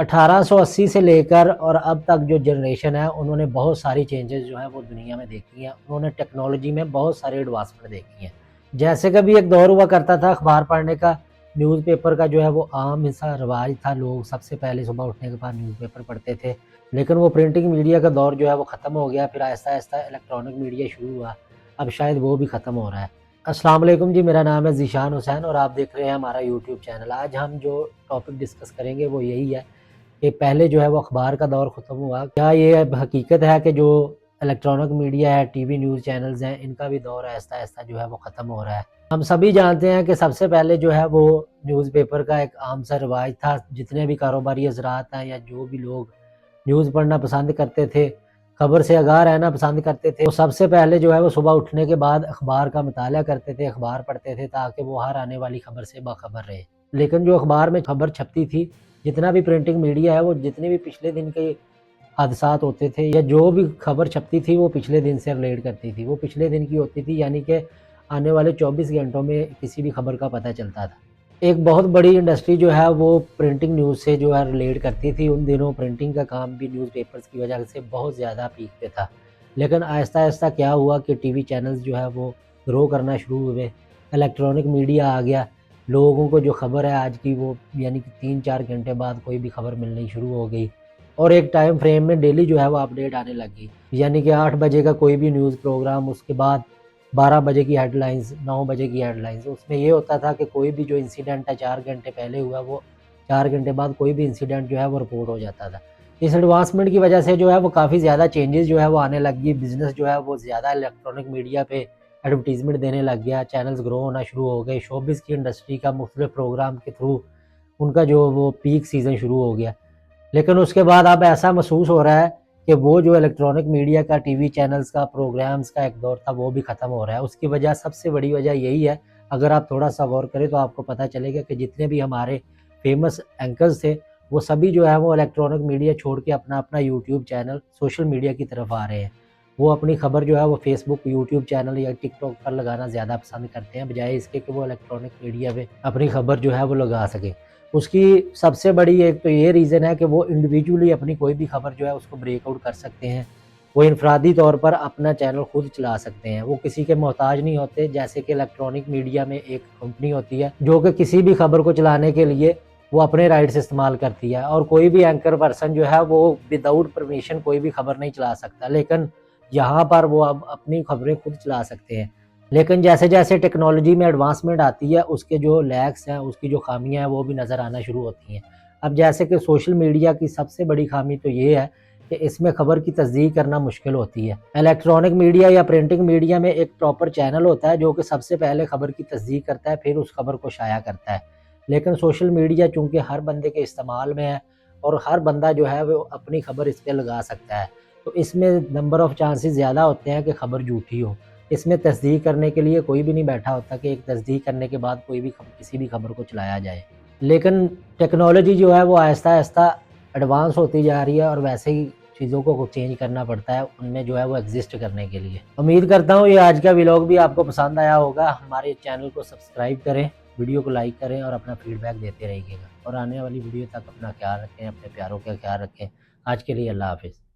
1880 سے لے کر اور اب تک جو جنریشن ہے انہوں نے بہت ساری چینجز جو ہیں وہ دنیا میں دیکھی ہیں، انہوں نے ٹیکنالوجی میں بہت سارے ایڈوانسمنٹ دیکھی ہیں۔ جیسے کبھی ایک دور ہوا کرتا تھا اخبار پڑھنے کا، نیوز پیپر کا جو ہے وہ عام سا رواج تھا، لوگ سب سے پہلے صبح اٹھنے کے بعد نیوز پیپر پڑھتے تھے، لیکن وہ پرنٹنگ میڈیا کا دور جو ہے وہ ختم ہو گیا، پھر آہستہ آہستہ الیکٹرانک میڈیا شروع ہوا، اب شاید وہ بھی ختم ہو رہا ہے۔ السلام علیکم جی، میرا نام ہے ذیشان حسین اور آپ دیکھ رہے ہیں ہمارا یوٹیوب چینل۔ آج ہم جو ٹاپک ڈسکس کریں گے وہ یہی ہے کہ پہلے جو ہے وہ اخبار کا دور ختم ہوا، کیا یہ اب حقیقت ہے کہ جو الیکٹرانک میڈیا ہے، ٹی وی نیوز چینلز ہیں، ان کا بھی دور آہستہ آہستہ جو ہے وہ ختم ہو رہا ہے۔ ہم سبھی جانتے ہیں کہ سب سے پہلے جو ہے وہ نیوز پیپر کا ایک عام سا رواج تھا، جتنے بھی کاروباری حضرات ہیں یا جو بھی لوگ نیوز پڑھنا پسند کرتے تھے، خبر سے آگاہ رہنا پسند کرتے تھے، وہ سب سے پہلے جو ہے وہ صبح اٹھنے کے بعد اخبار کا مطالعہ کرتے تھے، اخبار پڑھتے تھے تاکہ وہ ہر آنے والی خبر سے باخبر رہے۔ لیکن جو اخبار میں خبر چھپتی تھی، جتنا بھی پرنٹنگ میڈیا ہے، وہ جتنے بھی پچھلے دن کے حادثات ہوتے تھے یا جو بھی خبر چھپتی تھی وہ پچھلے دن سے ریلیٹ کرتی تھی، وہ پچھلے دن کی ہوتی تھی، یعنی کہ آنے والے 24 گھنٹوں میں کسی بھی خبر کا پتہ چلتا تھا۔ ایک بہت بڑی انڈسٹری جو ہے وہ پرنٹنگ نیوز سے جو ہے ریلیٹ کرتی تھی، ان دنوں پرنٹنگ کا کام بھی نیوز پیپرز کی وجہ سے بہت زیادہ پیک پہ تھا۔ لیکن آہستہ آہستہ کیا ہوا کہ ٹی وی چینلز جو ہے وہ گرو کرنا شروع ہوئے، الیکٹرانک میڈیا آ گیا، لوگوں کو جو خبر ہے آج کی وہ یعنی کہ 3-4 گھنٹے بعد کوئی بھی خبر ملنی شروع ہو گئی، اور ایک ٹائم فریم میں ڈیلی جو ہے وہ اپڈیٹ آنے لگ گئی، یعنی کہ 8 بجے کا کوئی بھی نیوز پروگرام، اس کے بعد 12 بجے کی ہیڈ لائنز، 9 بجے کی ہیڈ لائنز۔ اس میں یہ ہوتا تھا کہ کوئی بھی جو انسیڈنٹ ہے 4 گھنٹے پہلے ہوا، وہ 4 گھنٹے بعد کوئی بھی انسیڈنٹ جو ہے وہ رپورٹ ہو جاتا تھا۔ اس ایڈوانسمنٹ کی وجہ سے جو ہے وہ کافی زیادہ چینجز جو ہے وہ آنے لگ گئی، بزنس جو ہے وہ زیادہ الیکٹرانک میڈیا پہ ایڈورٹیزمنٹ دینے لگ گیا، چینلز گرو ہونا شروع ہو گئے، شوبز کی انڈسٹری کا مختلف پروگرام کے تھرو ان کا جو وہ پیک سیزن شروع ہو گیا۔ لیکن اس کے بعد اب ایسا محسوس ہو رہا ہے کہ وہ جو الیکٹرانک میڈیا کا، ٹی وی چینلز کا، پروگرامز کا ایک دور تھا وہ بھی ختم ہو رہا ہے۔ اس کی وجہ، سب سے بڑی وجہ یہی ہے، اگر آپ تھوڑا سا غور کریں تو آپ کو پتہ چلے گا کہ جتنے بھی ہمارے فیمس اینکرز تھے وہ سبھی جو ہے وہ الیکٹرانک میڈیا چھوڑ کے اپنا اپنا یوٹیوب چینل، سوشل میڈیا کی طرف آ رہے ہیں۔ وہ اپنی خبر جو ہے وہ فیس بک، یوٹیوب چینل یا ٹک ٹاک پر لگانا زیادہ پسند کرتے ہیں، بجائے اس کے کہ وہ الیکٹرانک میڈیا پہ اپنی خبر جو ہے وہ لگا سکیں۔ اس کی سب سے بڑی ایک تو یہ ریزن ہے کہ وہ انڈیویجولی اپنی کوئی بھی خبر جو ہے اس کو بریک آؤٹ کر سکتے ہیں، وہ انفرادی طور پر اپنا چینل خود چلا سکتے ہیں، وہ کسی کے محتاج نہیں ہوتے، جیسے کہ الیکٹرانک میڈیا میں ایک کمپنی ہوتی ہے جو کہ کسی بھی خبر کو چلانے کے لیے وہ اپنے رائٹس استعمال کرتی ہے، اور کوئی بھی اینکر پرسن جو ہے وہ وداؤٹ پرمیشن کوئی بھی خبر نہیں چلا سکتا، لیکن یہاں پر وہ اب اپنی خبریں خود چلا سکتے ہیں۔ لیکن جیسے جیسے ٹیکنالوجی میں ایڈوانسمنٹ آتی ہے، اس کے جو لیکس ہیں، اس کی جو خامیاں ہیں وہ بھی نظر آنا شروع ہوتی ہیں۔ اب جیسے کہ سوشل میڈیا کی سب سے بڑی خامی تو یہ ہے کہ اس میں خبر کی تصدیق کرنا مشکل ہوتی ہے۔ الیکٹرانک میڈیا یا پرنٹنگ میڈیا میں ایک پراپر چینل ہوتا ہے جو کہ سب سے پہلے خبر کی تصدیق کرتا ہے، پھر اس خبر کو شائع کرتا ہے۔ لیکن سوشل میڈیا چونکہ ہر بندے کے استعمال میں ہے اور ہر بندہ جو ہے وہ اپنی خبر اس پہ لگا سکتا ہے، تو اس میں نمبر آف چانسز زیادہ ہوتے ہیں کہ خبر جھوٹی ہو۔ اس میں تصدیق کرنے کے لیے کوئی بھی نہیں بیٹھا ہوتا کہ ایک تصدیق کرنے کے بعد کوئی بھی کسی بھی خبر کو چلایا جائے۔ لیکن ٹیکنالوجی جو ہے وہ آہستہ آہستہ ایڈوانس ہوتی جا رہی ہے، اور ویسے ہی چیزوں کو چینج کرنا پڑتا ہے ان میں جو ہے وہ ایگزسٹ کرنے کے لیے۔ امید کرتا ہوں یہ آج کا ولاگ بھی آپ کو پسند آیا ہوگا۔ ہمارے چینل کو سبسکرائب کریں، ویڈیو کو لائک کریں اور اپنا فیڈ بیک دیتے رہیے گا، اور آنے والی ویڈیو تک اپنا خیال رکھیں، اپنے پیاروں کا خیال رکھیں۔ آج کے لیے اللہ حافظ۔